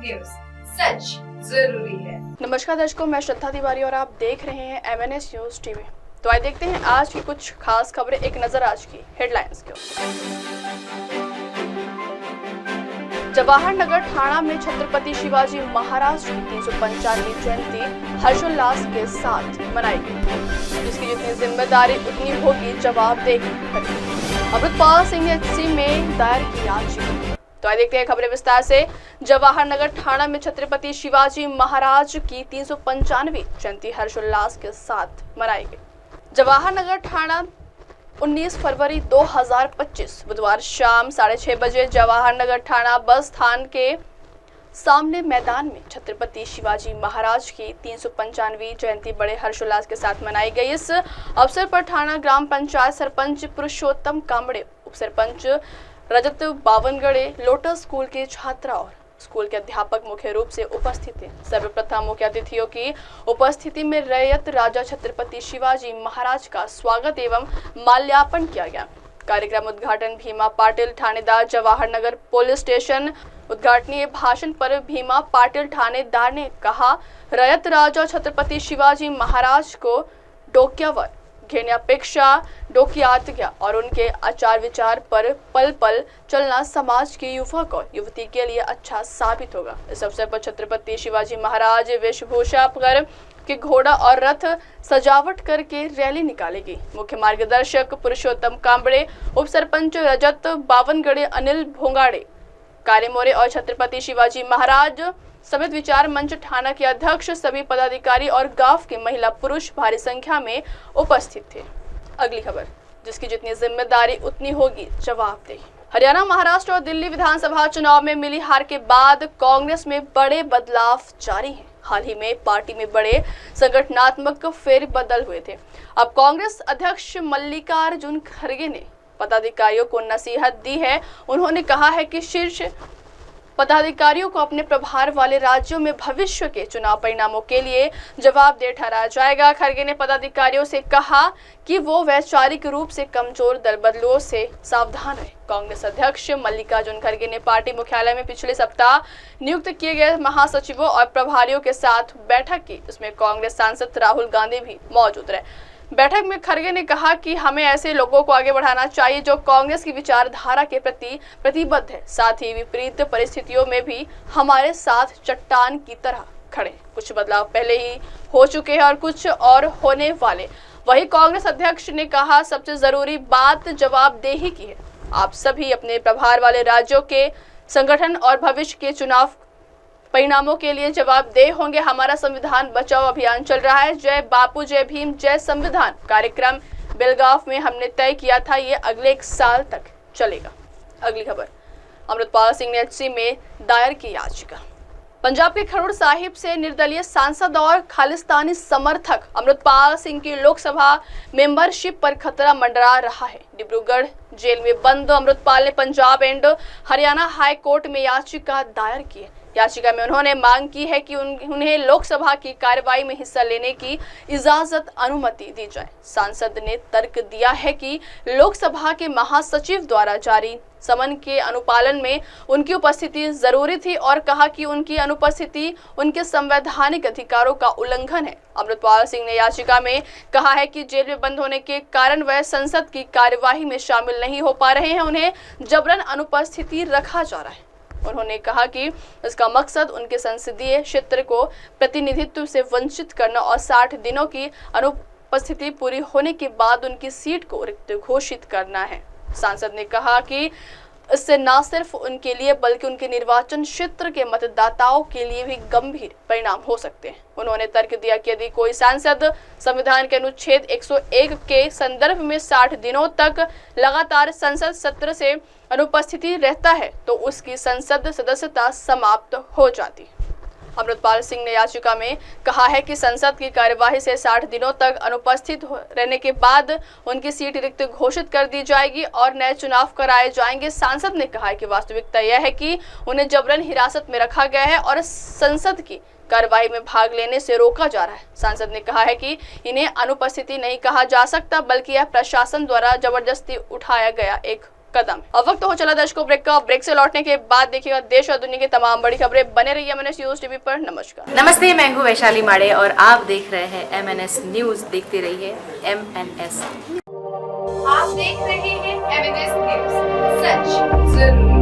News, सच जरूरी है। नमस्कार दर्शकों, मैं श्रद्धा तिवारी और आप देख रहे हैं MNS न्यूज टीवी। तो आइए देखते हैं आज की कुछ खास खबरें। एक नजर आज की हेडलाइंस की। जवाहर नगर ठाणा में छत्रपति शिवाजी महाराज की 395वीं जयंती हर्षोल्लास के साथ मनाई गई, जिसकी जितनी जिम्मेदारी उतनी होगी जवाबदेही। अमृतपाल सिंह ने HC में दायर की याचिका। तो आइए देखते हैं खबरें विस्तार से। जवाहर नगर ठाणा में छत्रपति शिवाजी महाराज की 395वीं जयंती हर्षोल्लास के साथ मनाई गई। जवाहर नगर ठाणा 19 फरवरी 2025 बुधवार शाम 6:30 बजे जवाहर नगर ठाणा बस स्थान के सामने मैदान में छत्रपति शिवाजी महाराज की 395वीं जयंती बड़े हर्षोल्लास के साथ मनाई गई। इस अवसर पर ठाणा ग्राम पंचायत सरपंच पुरुषोत्तम कांबड़े, उप सरपंच रजत बावनगड़े, लोटस स्कूल के छात्रा और स्कूल के अध्यापक मुख्य रूप से उपस्थित थे। सर्वप्रथम मुख्य अतिथियों की उपस्थिति में रैयत राजा छत्रपति शिवाजी महाराज का स्वागत एवं माल्यार्पण किया गया। कार्यक्रम उद्घाटन भीमा पाटिल थानेदार जवाहर नगर पुलिस स्टेशन। उद्घाटनीय भाषण पर भीमा पाटिल थानेदार ने कहा, रैयत राजा छत्रपति शिवाजी महाराज को डोक्यावर घेण्यापेक्षा डोकियात गया और उनके आचार विचार पर पल पल चलना समाज के युवक और युवती के लिए अच्छा साबित होगा। इस अवसर पर छत्रपति शिवाजी महाराज वेशभूषा कर के घोड़ा और रथ सजावट करके रैली निकालेगी। मुख्य मार्गदर्शक पुरुषोत्तम कांबड़े, उप सरपंच रजत बावनगड़े, अनिल भोंगाड़े, कारेमोरे और छत्रपति शिवाजी महाराज समेत विचार मंच ठाणा के अध्यक्ष, सभी पदाधिकारी और गांव के महिला पुरुष भारी संख्या में उपस्थित थे। अगली खबर, जिसकी जितनी जिम्मेदारी उतनी होगी जवाबदेही। हरियाणा, महाराष्ट्र और दिल्ली विधानसभा चुनाव में मिली हार के बाद कांग्रेस में बड़े बदलाव जारी हैं। हाल ही में पार्टी में बड़े संगठनात्मक फेरबदल हुए थे। अब कांग्रेस अध्यक्ष मल्लिकार्जुन खड़गे ने पदाधिकारियों को नसीहत दी है। उन्होंने कहा है कि शीर्ष पदाधिकारियों को अपने प्रभार वाले राज्यों में भविष्य के चुनाव परिणामों के लिए जवाबदेह ठहराया जाएगा। खड़गे ने पदाधिकारियों से कहा कि वो वैचारिक रूप से कमजोर दल बदलुओं से सावधान रहे। कांग्रेस अध्यक्ष मल्लिकार्जुन खड़गे ने पार्टी मुख्यालय में पिछले सप्ताह नियुक्त किए गए महासचिवों और प्रभारियों के साथ बैठक की। इसमें कांग्रेस सांसद राहुल गांधी भी मौजूद रहे। बैठक में खड़गे ने कहा कि हमें ऐसे लोगों को आगे बढ़ाना चाहिए जो कांग्रेस की विचारधारा के प्रति प्रतिबद्ध है, साथ ही विपरीत परिस्थितियों में भी हमारे साथ चट्टान की तरह खड़े। कुछ बदलाव पहले ही हो चुके हैं और कुछ और होने वाले। वही कांग्रेस अध्यक्ष ने कहा, सबसे जरूरी बात जवाबदेही की है। आप सभी अपने प्रभार वाले राज्यों के संगठन और भविष्य के चुनाव परिणामों के लिए जवाबदेह होंगे। हमारा संविधान बचाओ अभियान चल रहा है। जय बापू, जय भीम, जय संविधान कार्यक्रम बेलगांव में हमने तय किया था, ये अगले 1 साल तक चलेगा। अगली खबर, अमृतपाल सिंह ने HC में दायर की याचिका। पंजाब के खडूर साहिब से निर्दलीय सांसद और खालिस्तानी समर्थक अमृतपाल सिंह की लोकसभा मेंबरशिप पर खतरा मंडरा रहा है। डिब्रूगढ़ जेल में बंद अमृतपाल ने Punjab and Haryana high court में याचिका दायर की है। याचिका में उन्होंने मांग की है कि उन्हें लोकसभा की कार्रवाई में हिस्सा लेने की इजाजत अनुमति दी जाए। सांसद ने तर्क दिया है कि लोकसभा के महासचिव द्वारा जारी समन के अनुपालन में उनकी उपस्थिति जरूरी थी और कहा कि उनकी अनुपस्थिति उनके संवैधानिक अधिकारों का उल्लंघन है। अमृतपाल सिंह ने याचिका में कहा है कि जेल में बंद होने के कारण वह संसद की कार्यवाही में शामिल नहीं हो पा रहे हैं, उन्हें जबरन अनुपस्थिति रखा जा रहा है। उन्होंने कहा कि इसका मकसद उनके संसदीय क्षेत्र को प्रतिनिधित्व से वंचित करना और 60 दिनों की अनुपस्थिति पूरी होने के बाद उनकी सीट को रिक्त घोषित करना है। सांसद ने कहा कि इससे न सिर्फ उनके लिए बल्कि उनके निर्वाचन क्षेत्र के मतदाताओं के लिए भी गंभीर परिणाम हो सकते हैं। उन्होंने तर्क दिया कि यदि कोई सांसद संविधान के अनुच्छेद 101 के संदर्भ में 60 दिनों तक लगातार संसद सत्र से अनुपस्थिति रहता है तो उसकी संसद सदस्यता समाप्त हो जाती। अमृतपाल सिंह ने याचिका में कहा है कि संसद की कार्यवाही से 60 दिनों तक अनुपस्थित रहने के बाद उनकी सीट रिक्त घोषित कर दी जाएगी और नए चुनाव कराए जाएंगे। सांसद ने कहा है कि वास्तविकता यह है कि उन्हें जबरन हिरासत में रखा गया है और संसद की कार्रवाई में भाग लेने से रोका जा रहा है। सांसद ने कहा है कि इन्हें अनुपस्थिति नहीं कहा जा सकता बल्कि यह प्रशासन द्वारा जबरदस्ती उठाया गया एक कदम। अब वक्त हो चला दर्शकों ब्रेक का। ब्रेक से लौटने के बाद देखिएगा देश और दुनिया की तमाम बड़ी खबरें। बने रहिए MNS न्यूज टीवी पर। नमस्कार। नमस्ते, मैं हूँ वैशाली माड़े और आप देख रहे हैं MNS न्यूज। देखते रहिए MNS। आप देख रहे हैं MNS न्यूज, सच जरूरी।